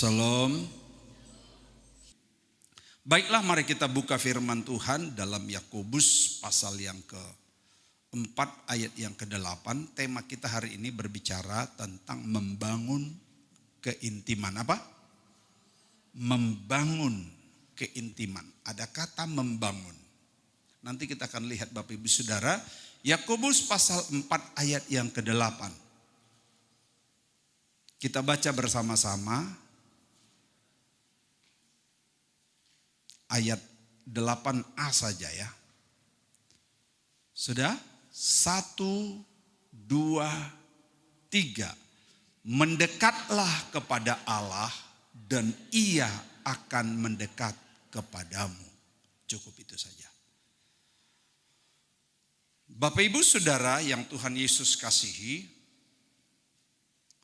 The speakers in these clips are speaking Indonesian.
Salam. Baiklah, mari kita buka firman Tuhan dalam Yakobus pasal yang ke-4 ayat yang ke-8. Tema kita hari ini berbicara tentang membangun keintiman. Apa? Membangun keintiman. Ada kata membangun. Nanti kita akan lihat Bapak Ibu Saudara, Yakobus pasal 4 ayat yang ke-8. Kita baca bersama-sama. Ayat 8a saja ya. Sudah? 1, 2, 3. Mendekatlah kepada Allah dan Ia akan mendekat kepadamu. Cukup itu saja. Bapak Ibu Saudara yang Tuhan Yesus kasihi,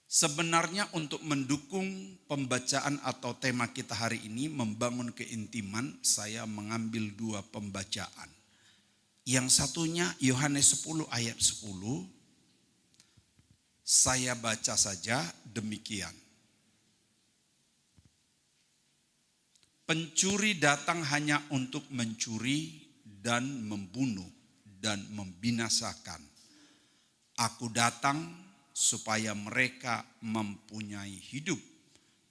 sebenarnya untuk mendukung pembacaan atau tema kita hari ini, membangun keintiman, saya mengambil 2 pembacaan. Yang satunya Yohanes 10 ayat 10, saya baca saja demikian. Pencuri datang hanya untuk mencuri dan membunuh dan membinasakan. Aku datang supaya mereka mempunyai hidup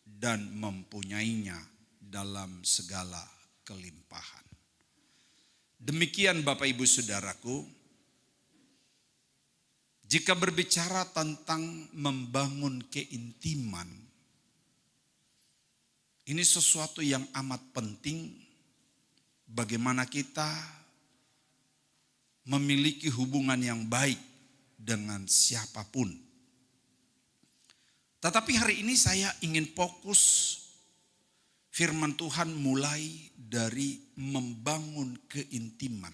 dan mempunyainya dalam segala kelimpahan. Demikian Bapak Ibu Saudaraku, jika berbicara tentang membangun keintiman, ini sesuatu yang amat penting bagaimana kita memiliki hubungan yang baik dengan siapapun. Tetapi hari ini saya ingin fokus firman Tuhan mulai dari membangun keintiman.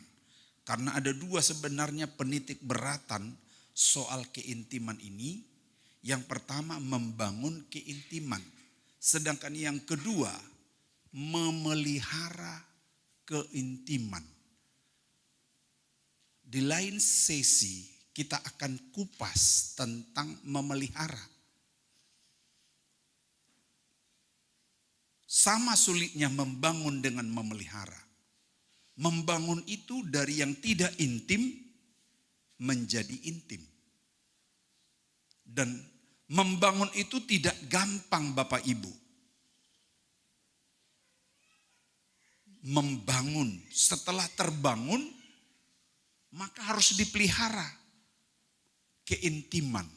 Karena ada 2 sebenarnya penitik beratan soal keintiman ini. Yang pertama membangun keintiman. Sedangkan yang kedua memelihara keintiman. Di lain sesi kita akan kupas tentang memelihara. Sama sulitnya membangun dengan memelihara. Membangun itu dari yang tidak intim menjadi intim. Dan membangun itu tidak gampang Bapak Ibu. Membangun, setelah terbangun, maka harus dipelihara keintiman.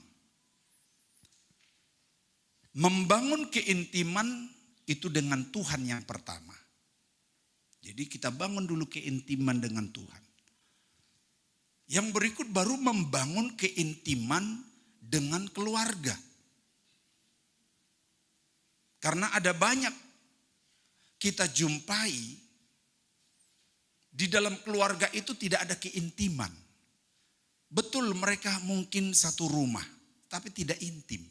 Membangun keintiman itu dengan Tuhan yang pertama. Jadi kita bangun dulu keintiman dengan Tuhan. Yang berikut baru membangun keintiman dengan keluarga. Karena ada banyak kita jumpai di dalam keluarga itu tidak ada keintiman. Betul mereka mungkin satu rumah, tapi tidak intim.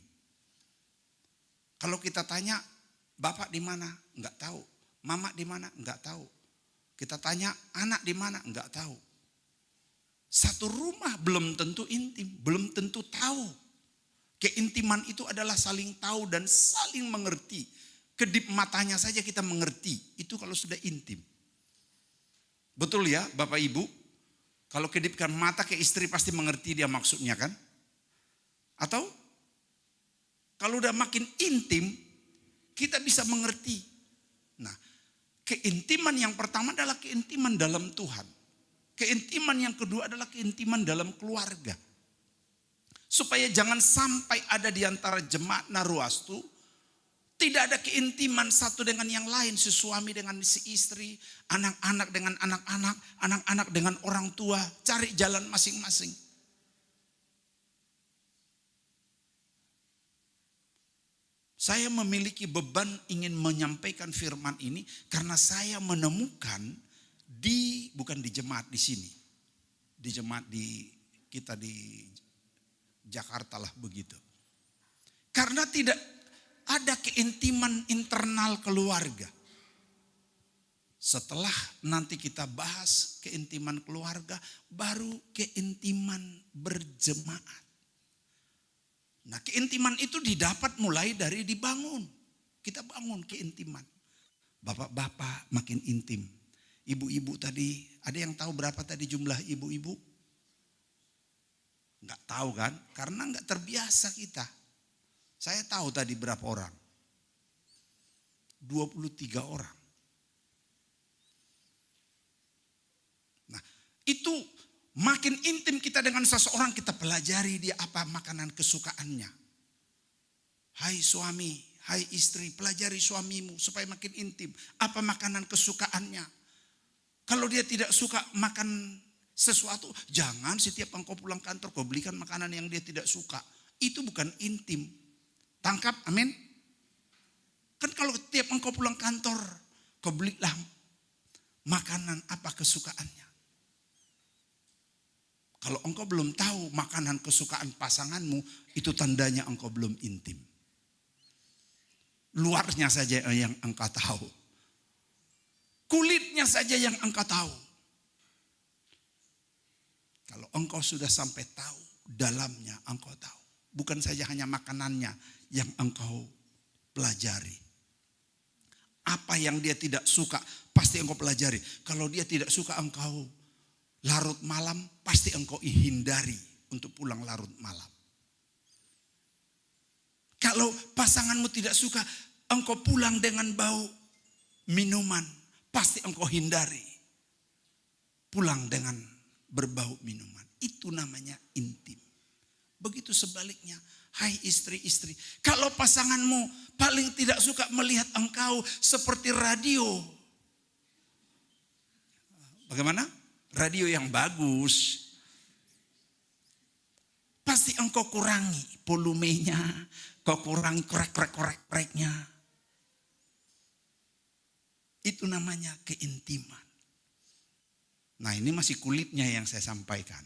Kalau kita tanya, Bapak di mana? Enggak tahu. Mama di mana? Enggak tahu. Kita tanya anak di mana? Enggak tahu. Satu rumah belum tentu intim, belum tentu tahu. Keintiman itu adalah saling tahu dan saling mengerti. Kedip matanya saja kita mengerti. Itu kalau sudah intim. Betul ya Bapak Ibu? Kalau kedipkan mata ke istri pasti mengerti dia maksudnya kan? Atau kalau udah makin intim, kita bisa mengerti. Nah, keintiman yang pertama adalah keintiman dalam Tuhan. Keintiman yang kedua adalah keintiman dalam keluarga. Supaya jangan sampai ada di antara jemaat Naruastu, tidak ada keintiman satu dengan yang lain. Si suami dengan si istri, anak-anak dengan anak-anak, anak-anak dengan orang tua. Cari jalan masing-masing. Saya memiliki beban ingin menyampaikan firman ini karena saya menemukan bukan di jemaat di sini. Di jemaat kita di Jakarta lah begitu. Karena tidak ada keintiman internal keluarga. Setelah nanti kita bahas keintiman keluarga, baru keintiman berjemaat. Nah, keintiman itu didapat mulai dari dibangun. Kita bangun keintiman. Bapak-bapak makin intim. Ibu-ibu tadi, ada yang tahu berapa tadi jumlah ibu-ibu? Enggak tahu kan? Karena enggak terbiasa kita. Saya tahu tadi berapa orang. 23 orang. Nah, itu makin intim kita dengan seseorang, kita pelajari dia apa makanan kesukaannya. Hai suami, hai istri, pelajari suamimu supaya makin intim. Apa makanan kesukaannya? Kalau dia tidak suka makan sesuatu, jangan setiap engkau pulang kantor kau belikan makanan yang dia tidak suka. Itu bukan intim. Tangkap, amin. Kan kalau tiap engkau pulang kantor, kau belilah makanan apa kesukaannya. Kalau engkau belum tahu makanan kesukaan pasanganmu, itu tandanya engkau belum intim. Luarnya saja yang engkau tahu. Kulitnya saja yang engkau tahu. Kalau engkau sudah sampai tahu, dalamnya engkau tahu. Bukan saja hanya makanannya yang engkau pelajari. Apa yang dia tidak suka, pasti engkau pelajari. Kalau dia tidak suka engkau larut malam, pasti engkau hindari untuk pulang larut malam. Kalau pasanganmu tidak suka engkau pulang dengan bau minuman, pasti engkau hindari pulang dengan berbau minuman. Itu namanya intim. Begitu sebaliknya, hai istri-istri, kalau pasanganmu paling tidak suka melihat engkau seperti radio. Bagaimana? Radio yang bagus. Pasti engkau kurangi volumenya, kau kurangi korek-koreknya. Itu namanya keintiman. Nah, ini masih kulitnya yang saya sampaikan.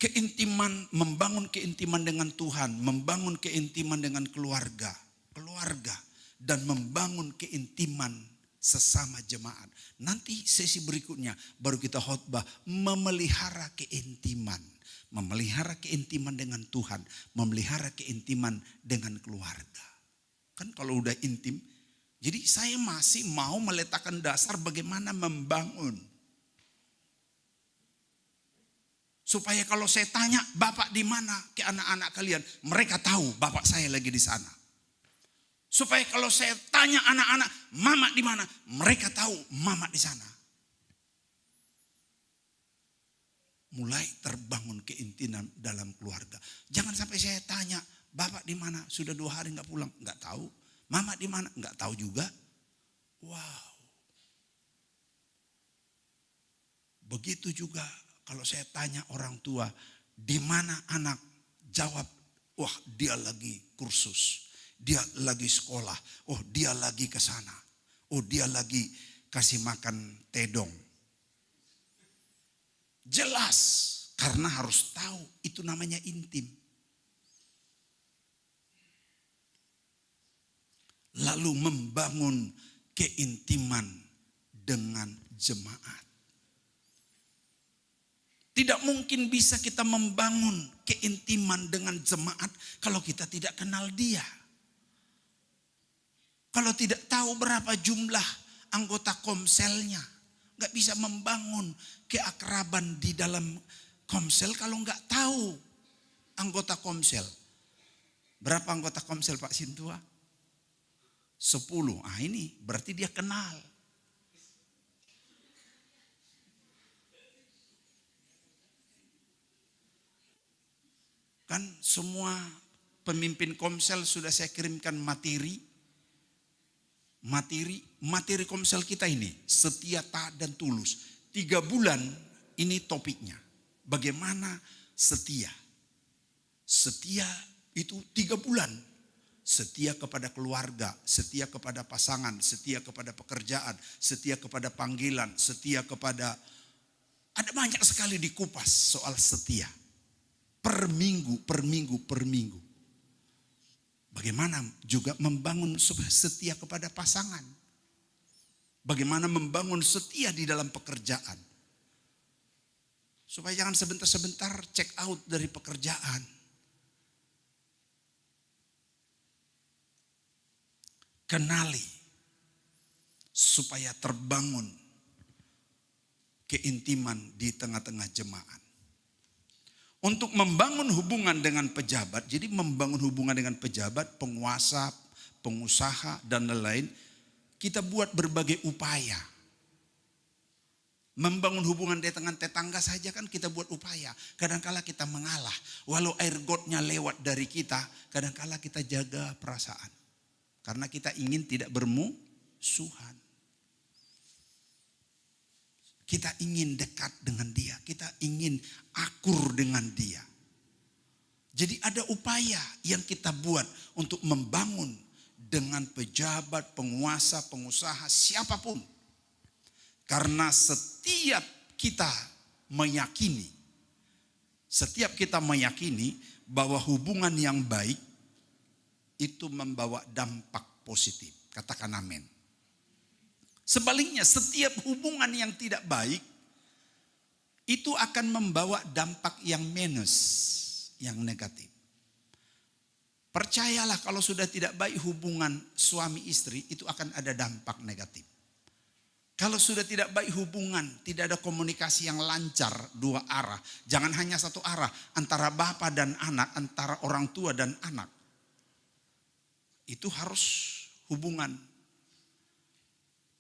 Keintiman, membangun keintiman dengan Tuhan, membangun keintiman dengan keluarga, dan membangun keintiman sesama jemaat. Nanti sesi berikutnya baru kita khotbah memelihara keintiman. Memelihara keintiman dengan Tuhan, memelihara keintiman dengan keluarga. Kan kalau udah intim, jadi saya masih mau meletakkan dasar bagaimana membangun. Supaya kalau saya tanya, Bapak di mana ke anak-anak kalian, mereka tahu Bapak saya lagi di sana. Supaya kalau saya tanya anak-anak, Mama di mana, mereka tahu Mama di sana. Mulai terbangun keintiman dalam keluarga. Jangan sampai saya tanya, Bapak di mana, sudah 2 hari nggak pulang, nggak tahu. Mama di mana, nggak tahu juga. Wow. Begitu juga kalau saya tanya orang tua, di mana anak, jawab, wah dia lagi kursus, dia lagi sekolah, oh dia lagi ke sana, oh dia lagi kasih makan tedong. Jelas, karena harus tahu itu namanya intim. Lalu membangun keintiman dengan jemaat. Tidak mungkin bisa kita membangun keintiman dengan jemaat kalau kita tidak kenal dia. Kalau tidak tahu berapa jumlah anggota komselnya. Gak bisa membangun keakraban di dalam komsel kalau gak tahu anggota komsel. Berapa anggota komsel Pak Sintua? 10. Ah ini berarti dia kenal. Kan semua pemimpin komsel sudah saya kirimkan materi komsel kita ini, setia, taat dan tulus. 3 bulan ini topiknya. Bagaimana setia. Setia itu 3 bulan. Setia kepada keluarga, setia kepada pasangan, setia kepada pekerjaan, setia kepada panggilan, setia kepada... Ada banyak sekali dikupas soal setia. Per minggu. Bagaimana juga membangun setia kepada pasangan. Bagaimana membangun setia di dalam pekerjaan. Supaya jangan sebentar-sebentar check out dari pekerjaan. kenali supaya terbangun keintiman di tengah-tengah jemaat. Untuk membangun hubungan dengan pejabat, jadi membangun hubungan dengan pejabat, penguasa, pengusaha, dan lain-lain, kita buat berbagai upaya. Membangun hubungan dengan tetangga saja kan kita buat upaya. Kadangkala kita mengalah, walau air gotnya lewat dari kita, kadangkala kita jaga perasaan. Karena kita ingin tidak bermusuhan. Kita ingin dekat dengan dia. Kita ingin akur dengan dia. Jadi ada upaya yang kita buat untuk membangun dengan pejabat, penguasa, pengusaha, siapapun. Karena setiap kita meyakini bahwa hubungan yang baik itu membawa dampak positif. Katakan amin. Sebaliknya setiap hubungan yang tidak baik itu akan membawa dampak yang minus, yang negatif. Percayalah kalau sudah tidak baik hubungan suami istri itu akan ada dampak negatif. Kalau sudah tidak baik hubungan, tidak ada komunikasi yang lancar dua arah. Jangan hanya satu arah, antara bapak dan anak, antara orang tua dan anak. Itu harus hubungan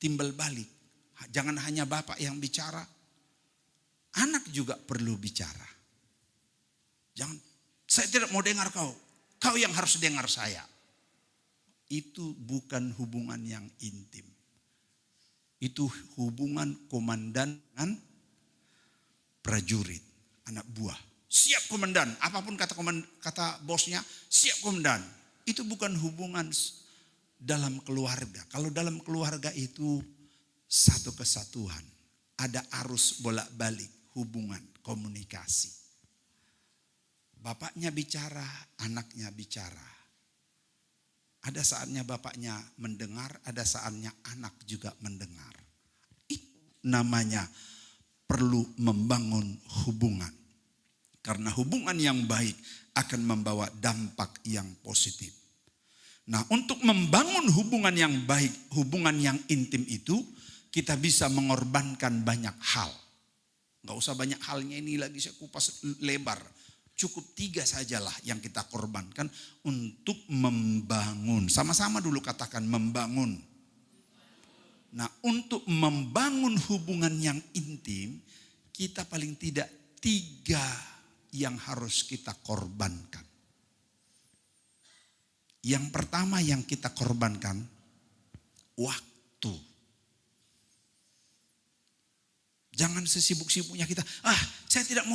timbal balik. Jangan hanya bapak yang bicara, anak juga perlu bicara. Jangan, saya tidak mau dengar kau, kau yang harus dengar saya. Itu bukan hubungan yang intim. Itu hubungan komandan dengan prajurit, anak buah. Siap komandan, apapun kata bosnya, siap komandan. Itu bukan hubungan dalam keluarga. Kalau dalam keluarga itu satu kesatuan. Ada arus bolak-balik hubungan, komunikasi. Bapaknya bicara, anaknya bicara. Ada saatnya bapaknya mendengar, ada saatnya anak juga mendengar. Itu namanya perlu membangun hubungan. Karena hubungan yang baik akan membawa dampak yang positif. Nah, untuk membangun hubungan yang baik, hubungan yang intim itu, kita bisa mengorbankan banyak hal. Gak usah banyak halnya, ini lagi saya kupas lebar. Cukup 3 sajalah yang kita korbankan untuk membangun. Sama-sama dulu katakan membangun. Nah, untuk membangun hubungan yang intim, kita paling tidak 3 yang harus kita korbankan. Yang pertama yang kita korbankan, waktu. Jangan sesibuk-sibuknya kita, saya tidak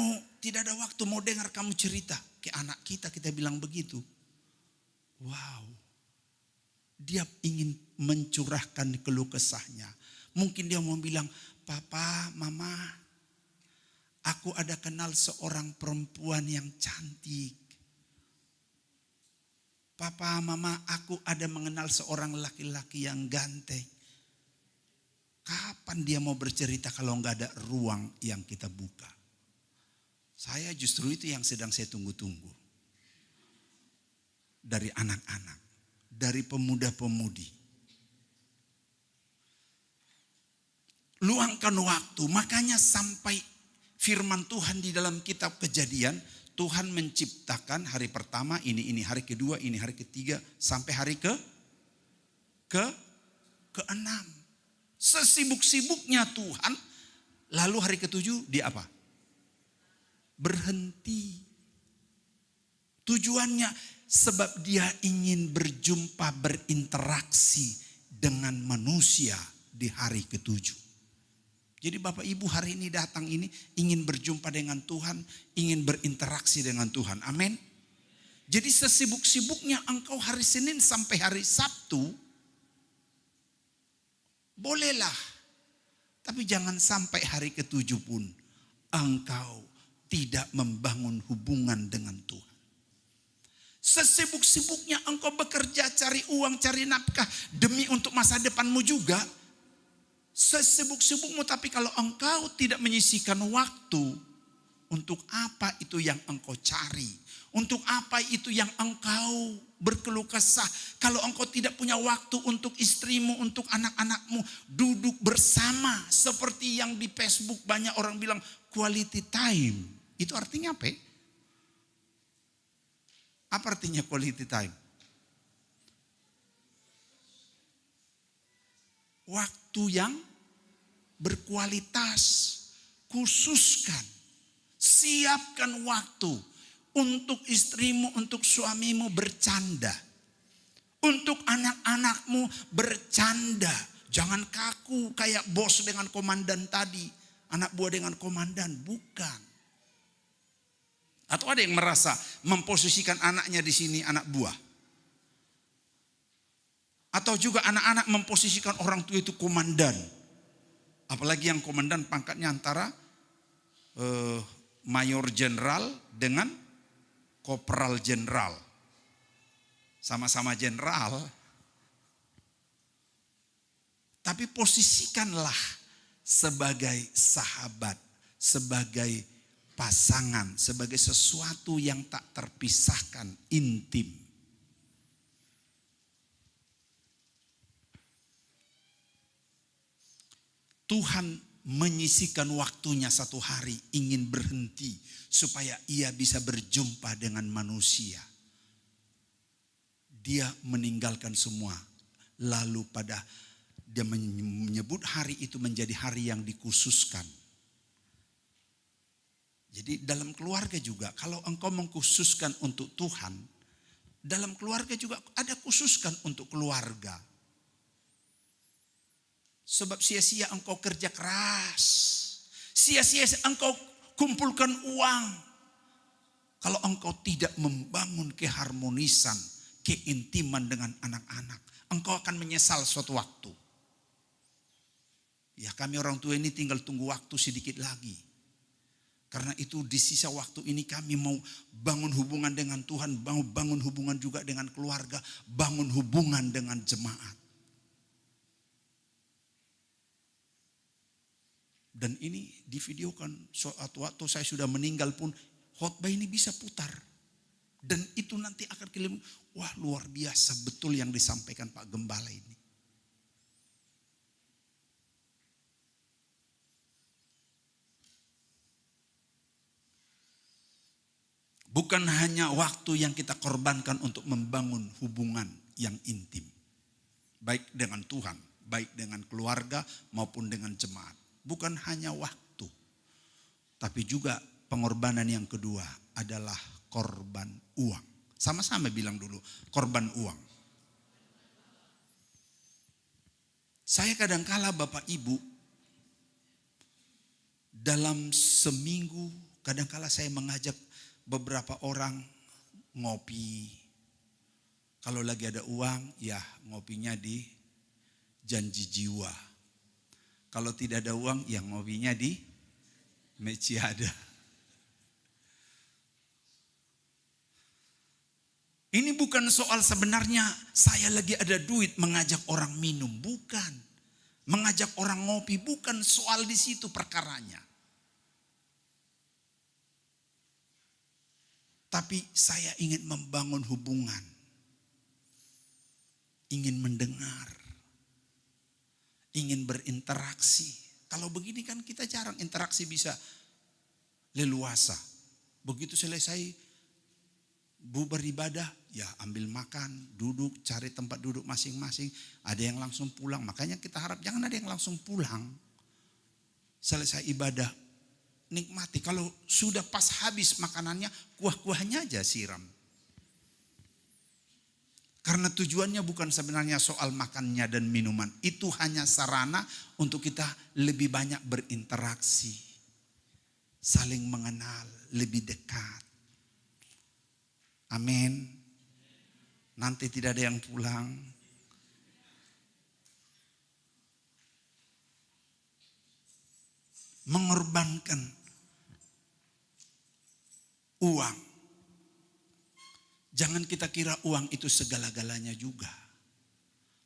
ada waktu mau dengar kamu cerita. Ke anak kita bilang begitu. Wow. Dia ingin mencurahkan keluh kesahnya. Mungkin dia mau bilang, papa, mama, aku ada kenal seorang perempuan yang cantik. Papa, mama, aku ada mengenal seorang laki-laki yang ganteng. Kapan dia mau bercerita kalau nggak ada ruang yang kita buka? Saya justru itu yang sedang saya tunggu-tunggu. Dari anak-anak, dari pemuda-pemudi. Luangkan waktu, makanya sampai firman Tuhan di dalam kitab Kejadian, Tuhan menciptakan hari pertama ini, hari kedua ini, hari ketiga, sampai hari ke-6. Sesibuk-sibuknya Tuhan, lalu hari ke-7 dia apa? Berhenti. Tujuannya sebab dia ingin berjumpa, berinteraksi dengan manusia di hari ke-7. Jadi Bapak Ibu hari ini datang ini ingin berjumpa dengan Tuhan, ingin berinteraksi dengan Tuhan. Amin. Jadi sesibuk-sibuknya engkau hari Senin sampai hari Sabtu, bolehlah. Tapi jangan sampai hari ke-7 pun engkau tidak membangun hubungan dengan Tuhan. Sesibuk-sibuknya engkau bekerja, cari uang, cari nafkah demi untuk masa depanmu juga. Sesibuk-sibukmu, tapi kalau engkau tidak menyisihkan waktu Untuk apa itu yang engkau cari? Untuk apa itu yang engkau berkeluh kesah? Kalau engkau tidak punya waktu untuk istrimu, untuk anak-anakmu, duduk bersama. Seperti yang di Facebook banyak orang bilang quality time. Itu artinya apa? Apa artinya quality time? Waktu yang berkualitas. Khususkan, siapkan waktu untuk istrimu, untuk suamimu bercanda. Untuk anak-anakmu bercanda. Jangan kaku kayak bos dengan komandan tadi. Anak buah dengan komandan, bukan. Atau ada yang merasa memposisikan anaknya di sini anak buah. Atau juga anak-anak memposisikan orang tua itu komandan. Apalagi yang komandan pangkatnya antara mayor jenderal dengan kopral jenderal. Sama-sama jenderal. Tapi posisikanlah sebagai sahabat, sebagai pasangan, sebagai sesuatu yang tak terpisahkan, intim. Tuhan menyisihkan waktunya satu hari ingin berhenti supaya ia bisa berjumpa dengan manusia. Dia meninggalkan semua. Lalu dia menyebut hari itu menjadi hari yang dikhususkan. Jadi dalam keluarga juga kalau engkau mengkhususkan untuk Tuhan, dalam keluarga juga ada khususkan untuk keluarga. Sebab sia-sia engkau kerja keras. Sia-sia engkau kumpulkan uang. Kalau engkau tidak membangun keharmonisan, keintiman dengan anak-anak, engkau akan menyesal suatu waktu. Ya, kami orang tua ini tinggal tunggu waktu sedikit lagi. Karena itu di sisa waktu ini kami mau bangun hubungan dengan Tuhan, bangun hubungan juga dengan keluarga, bangun hubungan dengan jemaat. Dan ini divideokan suatu waktu saya sudah meninggal pun khotbah ini bisa putar. Dan itu nanti akan keliling. Wah, luar biasa betul yang disampaikan Pak Gembala ini. Bukan hanya waktu yang kita korbankan untuk membangun hubungan yang intim. Baik dengan Tuhan, baik dengan keluarga maupun dengan jemaat. Bukan hanya waktu, tapi juga pengorbanan yang kedua adalah korban uang. Sama-sama bilang dulu, korban uang. Saya kadangkala Bapak Ibu, dalam seminggu kadangkala saya mengajak beberapa orang ngopi. Kalau lagi ada uang, ya ngopinya di Janji Jiwa. Kalau tidak ada uang, ya ngopinya di Meciada. Ini bukan soal sebenarnya saya lagi ada duit mengajak orang minum. Bukan. Mengajak orang ngopi. Bukan soal di situ perkaranya. Tapi saya ingin membangun hubungan. Ingin mendengar. Ingin berinteraksi. Kalau begini kan kita jarang interaksi bisa leluasa. Begitu selesai bubar ibadah, ya ambil makan, duduk, cari tempat duduk masing-masing. Ada yang langsung pulang. Makanya kita harap jangan ada yang langsung pulang. Selesai ibadah, nikmati. Kalau sudah pas habis makanannya, kuah-kuahnya aja siram. Karena tujuannya bukan sebenarnya soal makannya dan minuman. Itu hanya sarana untuk kita lebih banyak berinteraksi. Saling mengenal, lebih dekat. Amin. Nanti tidak ada yang pulang. Mengorbankan uang. Jangan kita kira uang itu segala-galanya juga.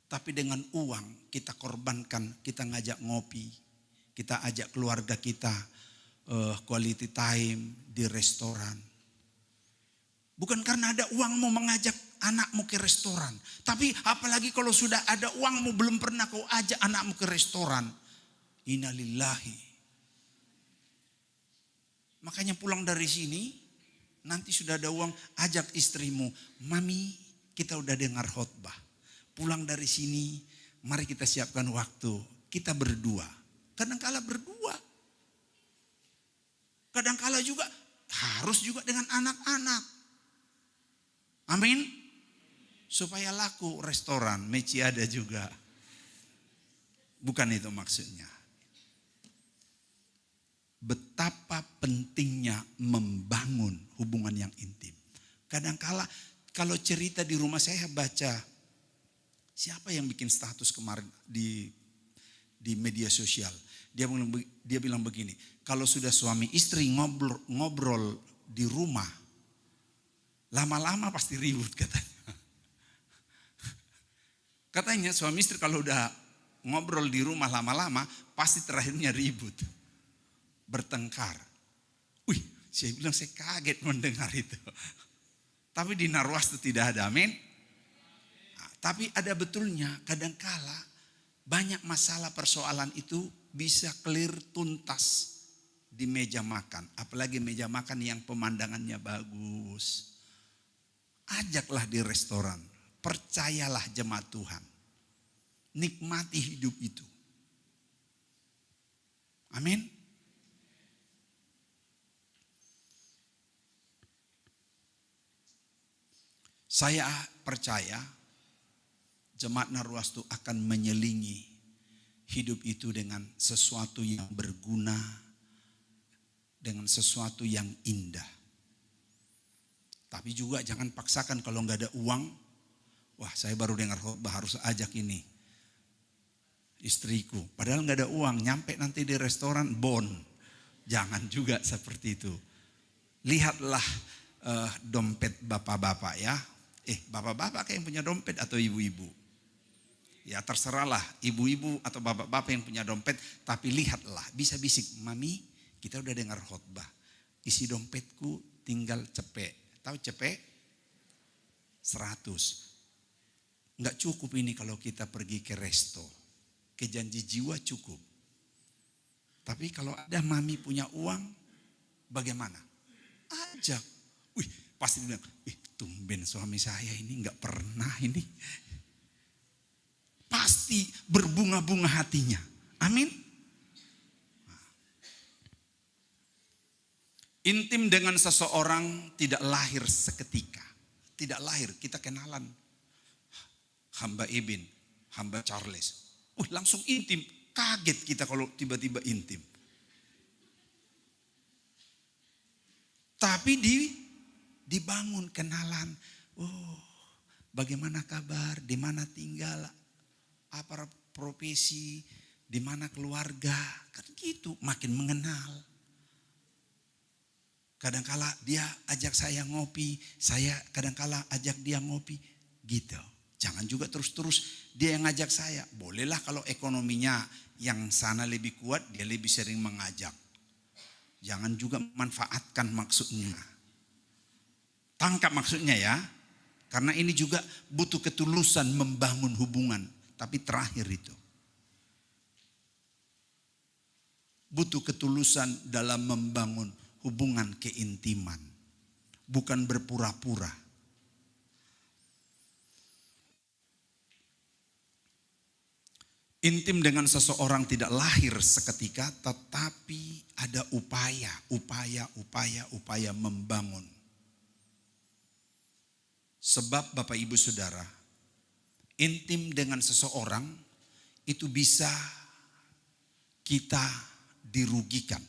Tapi dengan uang kita korbankan, kita ngajak ngopi. Kita ajak keluarga kita quality time di restoran. Bukan karena ada uangmu mengajak anakmu ke restoran. Tapi apalagi kalau sudah ada uangmu belum pernah kau ajak anakmu ke restoran. Innalillahi. Makanya pulang dari sini, nanti sudah ada uang, ajak istrimu. Mami, kita udah dengar khotbah. Pulang dari sini, mari kita siapkan waktu. Kita berdua. Kadangkala berdua. Kadangkala juga harus juga dengan anak-anak. Amin. Supaya laku restoran, meci ada juga. Bukan itu maksudnya. Betapa pentingnya membangun hubungan yang intim. Kadangkala kalau cerita di rumah saya baca, siapa yang bikin status kemarin di media sosial. Dia bilang begini, kalau sudah suami istri ngobrol di rumah, lama-lama pasti ribut katanya. Katanya suami istri kalau udah ngobrol di rumah lama-lama, pasti terakhirnya ribut. Bertengkar. Wih, saya bilang saya kaget mendengar itu. Tapi di Narwastu tidak ada, amin. Nah, tapi ada betulnya kadangkala banyak masalah persoalan itu bisa clear tuntas di meja makan. Apalagi meja makan yang pemandangannya bagus. Ajaklah di restoran. Percayalah jemaat Tuhan. Nikmati hidup itu. Amin. Saya percaya jemaat Narwastu akan menyelingi hidup itu dengan sesuatu yang berguna, dengan sesuatu yang indah. Tapi juga jangan paksakan kalau nggak ada uang. Wah, saya baru dengar khotbah harus ajak ini istriku. Padahal nggak ada uang, nyampe nanti di restoran bon. Jangan juga seperti itu. Lihatlah dompet bapak-bapak ya. Bapak-bapak kayak yang punya dompet atau ibu-ibu. Ya terserahlah ibu-ibu atau bapak-bapak yang punya dompet. Tapi lihatlah, bisa bisik, mami kita udah dengar khotbah. Isi dompetku tinggal cepek. Tahu cepek? 100. Nggak cukup ini kalau kita pergi ke resto. Ke janji jiwa cukup. Tapi kalau ada mami punya uang, bagaimana? Ajak. Wih, pasti bilang, tumben suami saya ini nggak pernah ini. Pasti berbunga-bunga hatinya. Amin. Intim dengan seseorang tidak lahir seketika. Tidak lahir, kita kenalan. Hamba Ibin, hamba Charles. Langsung intim. Kaget kita kalau tiba-tiba intim. Tapi dibangun kenalan. Oh, bagaimana kabar? Di mana tinggal? Apa profesi? Di mana keluarga? Kan gitu, makin mengenal. Kadangkala dia ajak saya ngopi, saya kadangkala ajak dia ngopi, gitu. Jangan juga terus-terus dia yang ngajak saya. Bolehlah kalau ekonominya yang sana lebih kuat, dia lebih sering mengajak. Jangan juga manfaatkan maksudnya. Tangkap maksudnya ya. Karena ini juga butuh ketulusan membangun hubungan. Tapi terakhir itu. Butuh ketulusan dalam membangun hubungan keintiman. Bukan berpura-pura. Intim dengan seseorang tidak lahir seketika, tetapi ada upaya membangun. Sebab Bapak Ibu Saudara, intim dengan seseorang itu bisa kita dirugikan.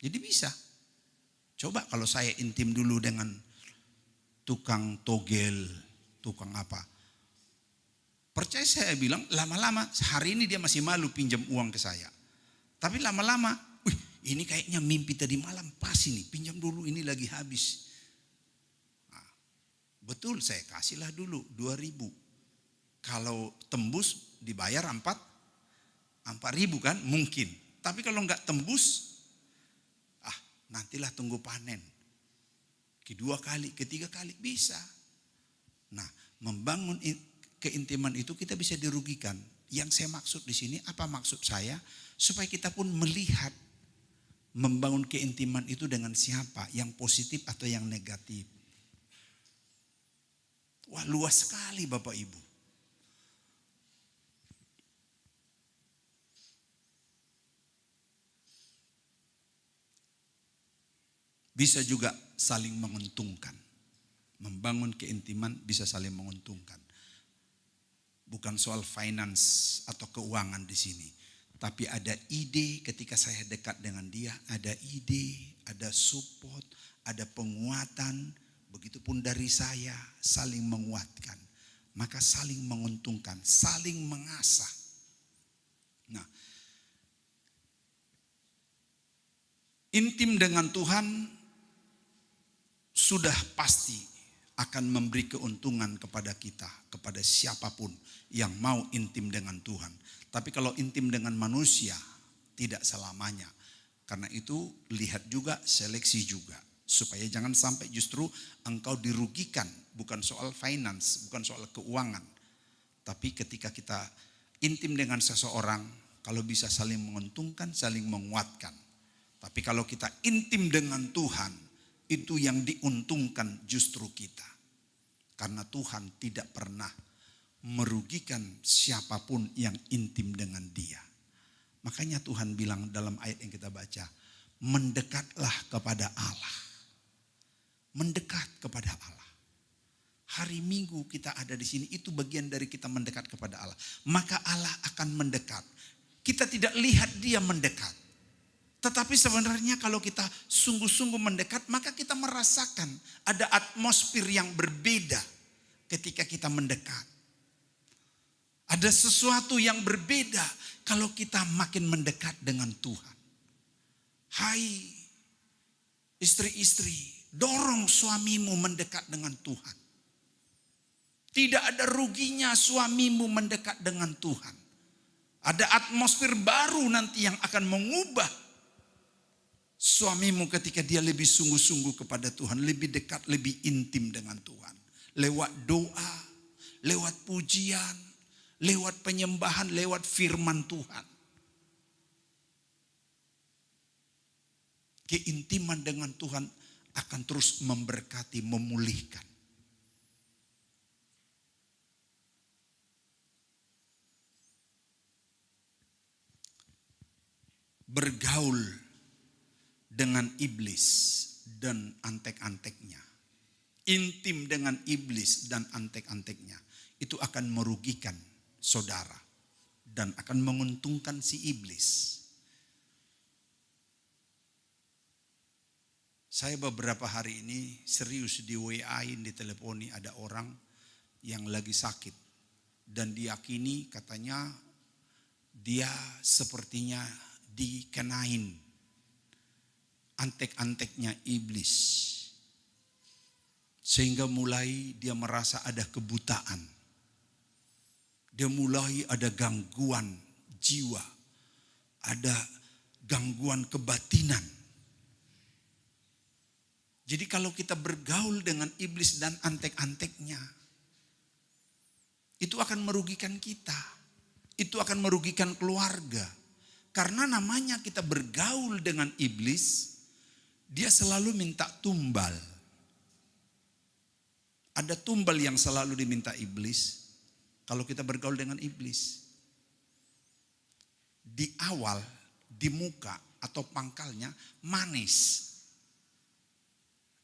Jadi bisa. Coba kalau saya intim dulu dengan tukang togel, tukang apa. Percaya saya bilang lama-lama hari ini dia masih malu pinjam uang ke saya. Tapi lama-lama, ini kayaknya mimpi tadi malam pas ini, pinjam dulu ini lagi habis. Nah, betul saya kasihlah dulu 2.000. Kalau tembus dibayar 4.000 kan mungkin. Tapi kalau nggak tembus nantilah tunggu panen. Kedua kali, ketiga kali bisa. Nah, membangun keintiman itu kita bisa dirugikan. Yang saya maksud di sini, apa maksud saya? Supaya kita pun melihat membangun keintiman itu dengan siapa, yang positif atau yang negatif. Wah, luas sekali Bapak Ibu. Bisa juga saling menguntungkan. Membangun keintiman bisa saling menguntungkan. Bukan soal finance atau keuangan di sini. Tapi ada ide ketika saya dekat dengan dia. Ada ide, ada support, ada penguatan. Begitupun dari saya, saling menguatkan. Maka saling menguntungkan, saling mengasah. Nah, intim dengan Tuhan sudah pasti akan memberi keuntungan kepada kita, kepada siapapun yang mau intim dengan Tuhan. Tapi kalau intim dengan manusia, tidak selamanya. Karena itu lihat juga, seleksi juga. Supaya jangan sampai justru engkau dirugikan. Bukan soal finance, bukan soal keuangan. Tapi ketika kita intim dengan seseorang, kalau bisa saling menguntungkan, saling menguatkan. Tapi kalau kita intim dengan Tuhan, itu yang diuntungkan justru kita. Karena Tuhan tidak pernah merugikan siapapun yang intim dengan Dia. Makanya Tuhan bilang dalam ayat yang kita baca, mendekatlah kepada Allah. Mendekat kepada Allah. Hari Minggu kita ada di sini, itu bagian dari kita mendekat kepada Allah. Maka Allah akan mendekat. Kita tidak lihat Dia mendekat. Tetapi sebenarnya kalau kita sungguh-sungguh mendekat, maka kita merasakan ada atmosfer yang berbeda ketika kita mendekat. Ada sesuatu yang berbeda kalau kita makin mendekat dengan Tuhan. Hai istri-istri, dorong suamimu mendekat dengan Tuhan. Tidak ada ruginya suamimu mendekat dengan Tuhan. Ada atmosfer baru nanti yang akan mengubah suamimu ketika dia lebih sungguh-sungguh kepada Tuhan, lebih dekat, lebih intim dengan Tuhan. Lewat doa, lewat pujian, lewat penyembahan, lewat firman Tuhan. Keintiman dengan Tuhan akan terus memberkati, memulihkan. Bergaul dengan iblis dan antek-anteknya. Intim dengan iblis dan antek-anteknya. Itu akan merugikan saudara. Dan akan menguntungkan si iblis. Saya beberapa hari ini serius di WA-in, diteleponi ada orang yang lagi sakit. Dan diyakini katanya dia sepertinya dikenain antek-anteknya iblis. Sehingga mulai dia merasa ada kebutaan. Dia mulai ada gangguan jiwa. Ada gangguan kebatinan. Jadi kalau kita bergaul dengan iblis dan antek-anteknya, itu akan merugikan kita. Itu akan merugikan keluarga. Karena namanya kita bergaul dengan iblis, dia selalu minta tumbal. Ada tumbal yang selalu diminta iblis kalau kita bergaul dengan iblis. Di awal, di muka atau pangkalnya manis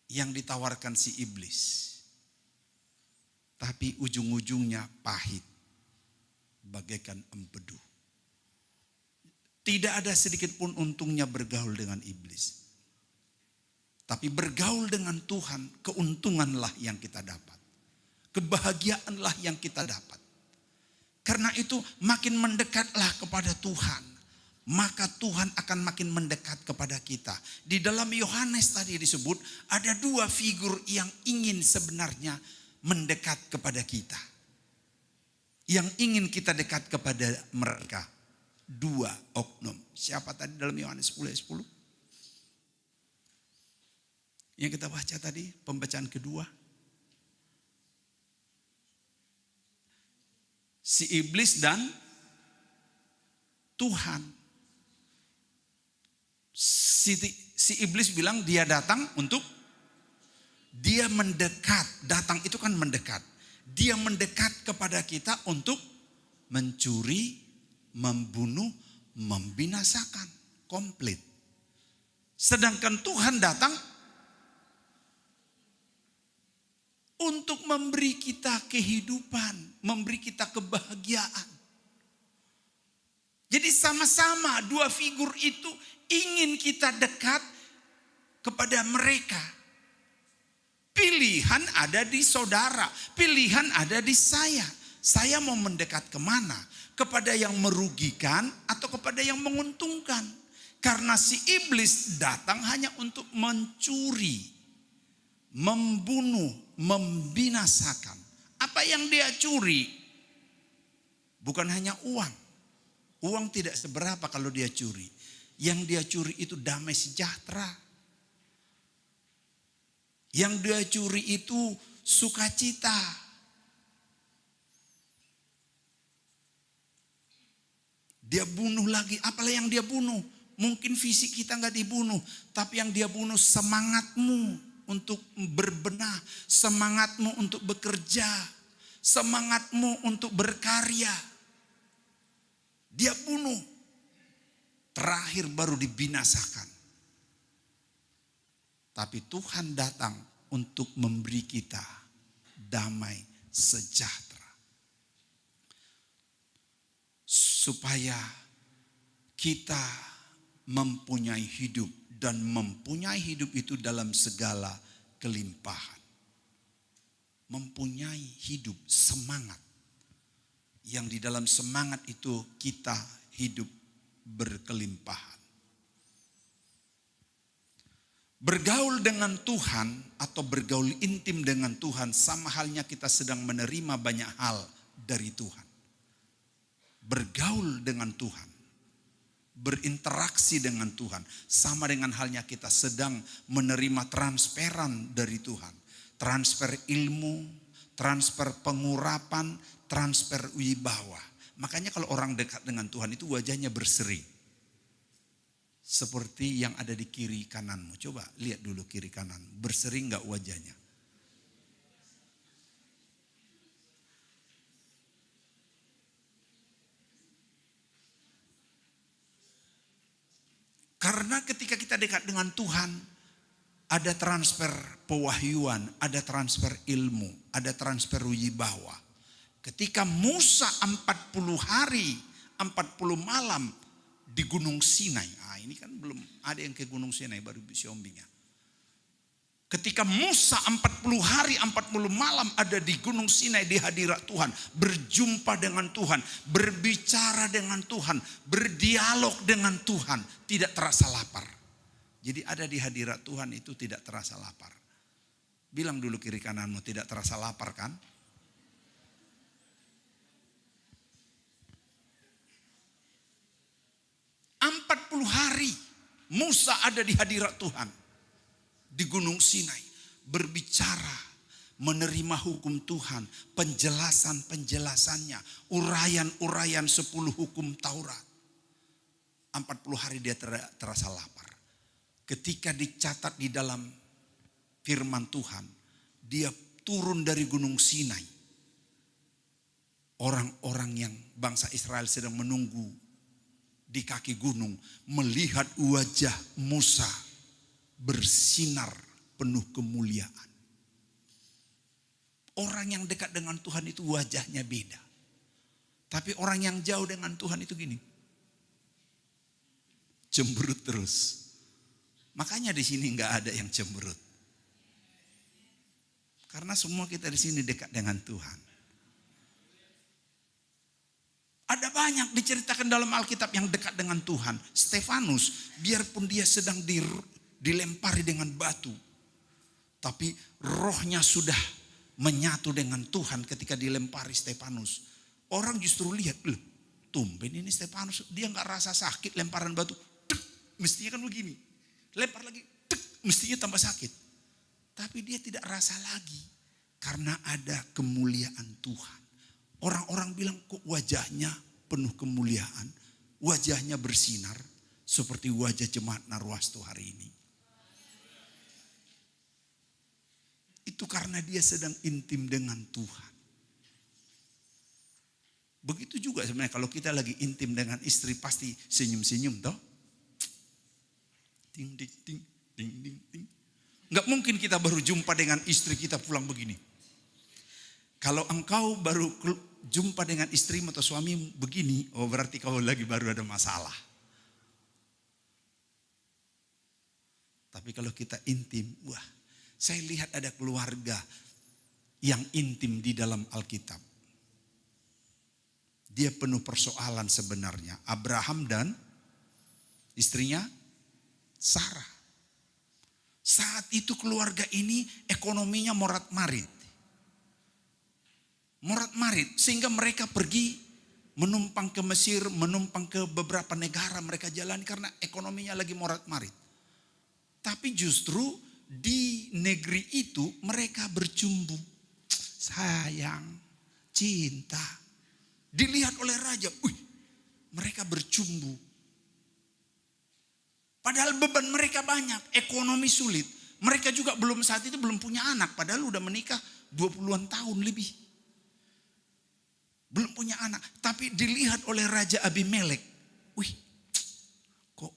yang ditawarkan si iblis. Tapi ujung-ujungnya pahit bagaikan empedu. Tidak ada sedikit pun untungnya bergaul dengan iblis. Tapi bergaul dengan Tuhan, keuntunganlah yang kita dapat. Kebahagiaanlah yang kita dapat. Karena itu makin mendekatlah kepada Tuhan. Maka Tuhan akan makin mendekat kepada kita. Di dalam Yohanes tadi disebut ada dua figur yang ingin sebenarnya mendekat kepada kita. Yang ingin kita dekat kepada mereka. Dua oknum. Siapa tadi dalam Yohanes 10 ayat 10? Yang kita baca tadi, pembacaan kedua. Si iblis dan Tuhan. Si iblis bilang dia datang untuk, dia mendekat. Datang itu kan mendekat. Dia mendekat kepada kita untuk mencuri, membunuh, membinasakan. Komplit. Sedangkan Tuhan datang untuk memberi kita kehidupan, memberi kita kebahagiaan. Jadi sama-sama dua figur itu ingin kita dekat kepada mereka. Pilihan ada di saudara, pilihan ada di saya. Saya mau mendekat kemana? Kepada yang merugikan atau kepada yang menguntungkan? Karena si iblis datang hanya untuk mencuri, membunuh, membinasakan. Apa yang dia curi? Bukan hanya uang. Uang tidak seberapa kalau dia curi. Yang dia curi itu damai sejahtera. Yang dia curi itu sukacita. Dia bunuh lagi. Apalah yang dia bunuh? Mungkin fisik kita nggak dibunuh, tapi yang dia bunuh semangatmu untuk berbenah, semangatmu untuk bekerja, semangatmu untuk berkarya. Dia bunuh, terakhir baru dibinasakan. Tapi Tuhan datang untuk memberi kita damai sejahtera. Supaya kita mempunyai hidup, dan mempunyai hidup itu dalam segala kelimpahan. Mempunyai hidup, semangat. Yang di dalam semangat itu kita hidup berkelimpahan. Bergaul dengan Tuhan atau bergaul intim dengan Tuhan sama halnya kita sedang menerima banyak hal dari Tuhan. Bergaul dengan Tuhan, berinteraksi dengan Tuhan, sama dengan halnya kita sedang menerima transferan dari Tuhan. Transfer ilmu, transfer pengurapan, transfer wibawa. Makanya kalau orang dekat dengan Tuhan itu wajahnya berseri. Seperti yang ada di kiri kananmu. Coba lihat dulu kiri kanan. Berseri enggak wajahnya? Karena ketika kita dekat dengan Tuhan, ada transfer pewahyuan, ada transfer ilmu, ada transfer wibawa. Ketika Musa 40 hari, 40 malam di Gunung Sinai. Nah, ini kan belum ada yang ke Gunung Sinai, baru bisa ombing ya. Ketika Musa 40 hari 40 malam ada di Gunung Sinai di hadirat Tuhan. Berjumpa dengan Tuhan. Berbicara dengan Tuhan. Berdialog dengan Tuhan. Tidak terasa lapar. Jadi ada di hadirat Tuhan itu tidak terasa lapar. Bilang dulu kiri kananmu, tidak terasa lapar kan? Puluh hari Musa ada di hadirat Tuhan. Di Gunung Sinai, berbicara, menerima hukum Tuhan, penjelasan-penjelasannya, uraian-uraian 10 hukum Taurat. 40 hari dia terasa lapar. Ketika dicatat di dalam firman Tuhan, dia turun dari Gunung Sinai. Orang-orang yang bangsa Israel sedang menunggu di kaki gunung, melihat wajah Musa bersinar penuh kemuliaan. Orang yang dekat dengan Tuhan itu wajahnya beda. Tapi orang yang jauh dengan Tuhan itu gini, cemberut terus. Makanya di sini nggak ada yang cemberut. Karena semua kita di sini dekat dengan Tuhan. Ada banyak diceritakan dalam Alkitab yang dekat dengan Tuhan. Stefanus, biarpun dia sedang dilempari dengan batu, tapi rohnya sudah menyatu dengan Tuhan ketika dilempari Stefanus. Orang justru lihat, loh, tumben ini Stefanus, dia nggak rasa sakit lemparan batu. Tek, mestinya kan begini. Lempar lagi, tek, mestinya tambah sakit. Tapi dia tidak rasa lagi. Karena ada kemuliaan Tuhan. Orang-orang bilang kok wajahnya penuh kemuliaan. Wajahnya bersinar. Seperti wajah jemaat Narwastu hari ini. Itu karena dia sedang intim dengan Tuhan. Begitu juga sebenarnya kalau kita lagi intim dengan istri pasti senyum-senyum toh. Ting ding ting ding ding ting. Enggak mungkin kita baru jumpa dengan istri kita pulang begini. Kalau engkau baru jumpa dengan istrimu atau suamimu begini, oh berarti kau lagi baru ada masalah. Tapi kalau kita intim, wah, saya lihat ada keluarga yang intim di dalam Alkitab. Dia penuh persoalan sebenarnya. Abraham dan istrinya Sarah. Saat itu keluarga ini ekonominya morat-marit. Morat-marit sehingga mereka pergi menumpang ke Mesir, menumpang ke beberapa negara mereka jalan karena ekonominya lagi morat-marit. Tapi justru di negeri itu mereka bercumbu. Sayang, cinta. Dilihat oleh raja, mereka bercumbu. Padahal beban mereka banyak, ekonomi sulit. Mereka juga saat itu belum punya anak, padahal udah menikah 20-an tahun lebih. Belum punya anak, tapi dilihat oleh Raja Abimelek. Kok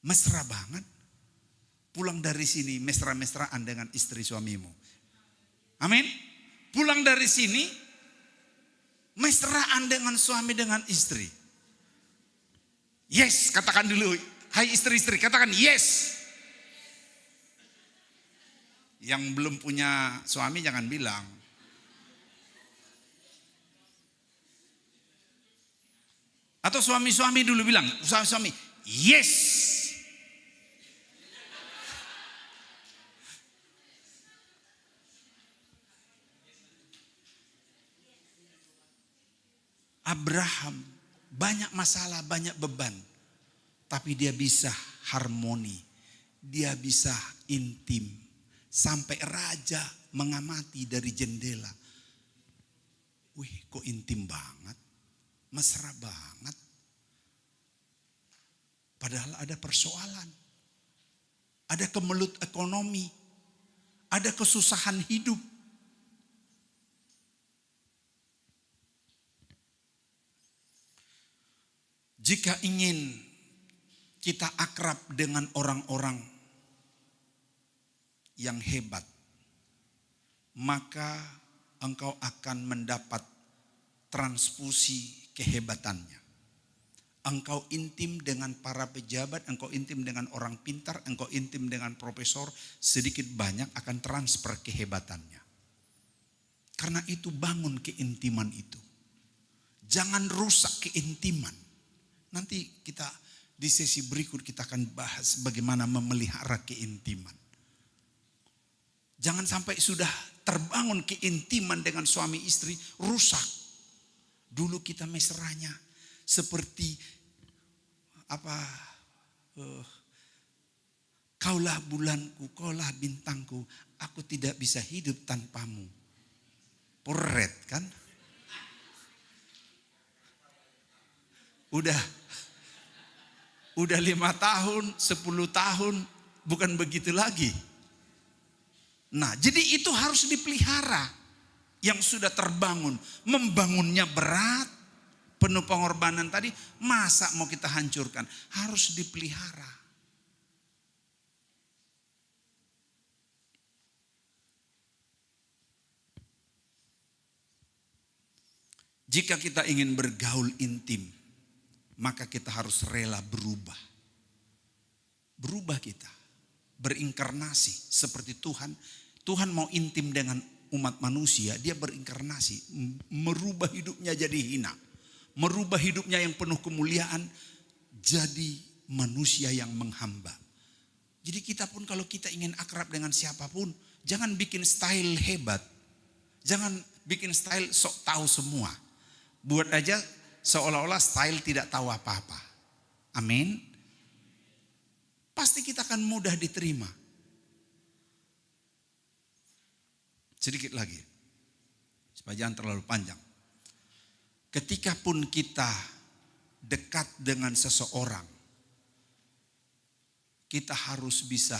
mesra banget. Pulang dari sini mesra-mesraan dengan istri suamimu. Amin. Pulang dari sini mesraan dengan suami dengan istri. Yes, katakan dulu. Hai istri-istri, katakan yes. Yang belum punya suami jangan bilang. Atau suami-suami dulu bilang, suami-suami, yes. Abraham banyak masalah, banyak beban. Tapi dia bisa harmoni. Dia bisa intim. Sampai raja mengamati dari jendela. Kok intim banget. Mesra banget. Padahal ada persoalan. Ada kemelut ekonomi. Ada kesusahan hidup. Jika ingin kita akrab dengan orang-orang yang hebat, maka engkau akan mendapat transfusi kehebatannya. Engkau intim dengan para pejabat, engkau intim dengan orang pintar, engkau intim dengan profesor, sedikit banyak akan transfer kehebatannya. Karena itu bangun keintiman itu. Jangan rusak keintiman. Nanti kita di sesi berikut kita akan bahas bagaimana memelihara keintiman. Jangan sampai sudah terbangun keintiman dengan suami istri rusak. Dulu kita mesranya seperti kaulah bulanku, kaulah bintangku, aku tidak bisa hidup tanpamu. Puret kan? Udah 5 tahun, 10 tahun, bukan begitu lagi. Nah, jadi itu harus dipelihara. Yang sudah terbangun, membangunnya berat, penuh pengorbanan tadi, masa mau kita hancurkan? Harus dipelihara. Jika kita ingin bergaul intim, maka kita harus rela berubah. Berubah kita. Berinkarnasi seperti Tuhan. Tuhan mau intim dengan umat manusia. Dia berinkarnasi. Merubah hidupnya jadi hina. Merubah hidupnya yang penuh kemuliaan. Jadi manusia yang menghamba. Jadi kita pun kalau kita ingin akrab dengan siapapun. Jangan bikin style hebat. Jangan bikin style sok tahu semua. Buat aja seolah-olah style tidak tahu apa-apa. Amin. Pasti kita akan mudah diterima. Sedikit lagi, supaya jangan terlalu panjang. Ketika pun kita dekat dengan seseorang, kita harus bisa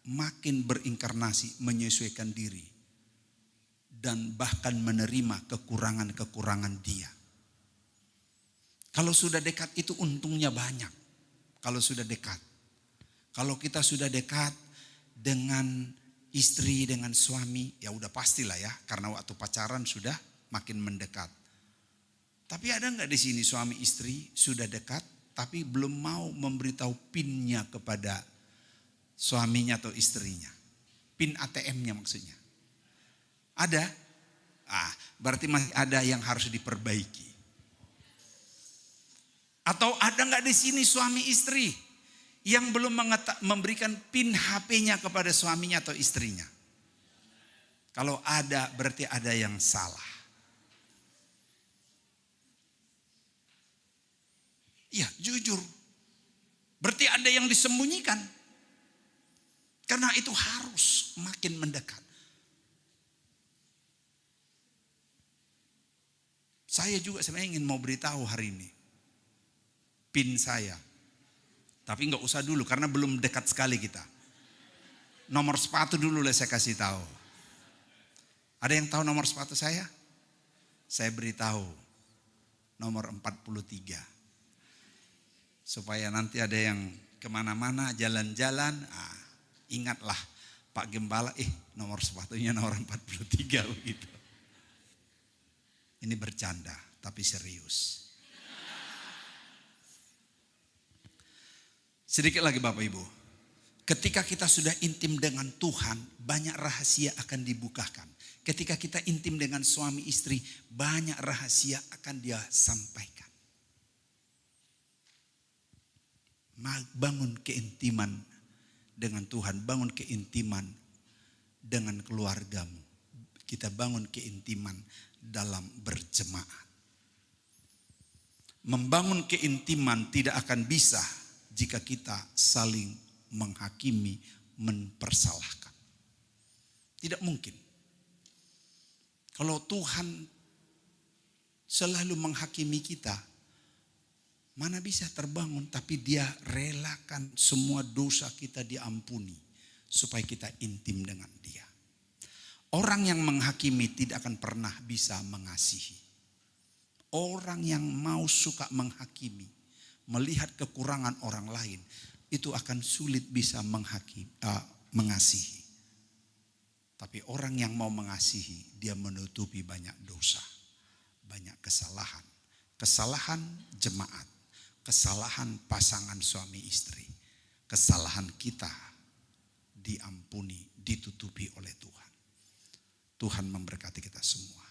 makin berinkarnasi, menyesuaikan diri, dan bahkan menerima kekurangan-kekurangan dia. Kalau sudah dekat itu untungnya banyak. Kalau sudah dekat. Kalau kita sudah dekat dengan istri, dengan suami, ya udah pastilah ya. Karena waktu pacaran sudah makin mendekat. Tapi ada nggak di sini suami istri sudah dekat, tapi belum mau memberitahu PIN-nya kepada suaminya atau istrinya? PIN ATM-nya maksudnya. Ada? Berarti masih ada yang harus diperbaiki. Atau ada nggak di sini suami istri yang belum memberikan PIN HP-nya kepada suaminya atau istrinya? Kalau ada, berarti ada yang salah. Iya, jujur. Berarti ada yang disembunyikan. Karena itu harus makin mendekat. Saya juga sebenarnya ingin mau beritahu hari ini PIN saya. Tapi nggak usah dulu karena belum dekat sekali kita. Nomor sepatu dulu lah saya kasih tahu. Ada yang tahu nomor sepatu saya? Saya beritahu nomor 43. Supaya nanti ada yang kemana-mana jalan-jalan, ingatlah Pak Gembala, nomor sepatunya nomor 43 begitu. Ini bercanda tapi serius. Sedikit lagi Bapak Ibu. Ketika kita sudah intim dengan Tuhan, banyak rahasia akan dibukakan. Ketika kita intim dengan suami istri, banyak rahasia akan dia sampaikan. Bangun keintiman dengan Tuhan, bangun keintiman dengan keluargamu. Kita bangun keintiman dalam berjemaat. Membangun keintiman tidak akan bisa jika kita saling menghakimi, mempersalahkan. Tidak mungkin. Kalau Tuhan selalu menghakimi kita, mana bisa terbangun, tapi Dia relakan semua dosa kita diampuni supaya kita intim dengan Dia. Orang yang menghakimi tidak akan pernah bisa mengasihi. Orang yang mau suka menghakimi, melihat kekurangan orang lain, itu akan sulit bisa mengasihi. Tapi orang yang mau mengasihi, dia menutupi banyak dosa, banyak kesalahan. Kesalahan jemaat, kesalahan pasangan suami istri, kesalahan kita diampuni, ditutupi oleh Tuhan. Tuhan memberkati kita semua.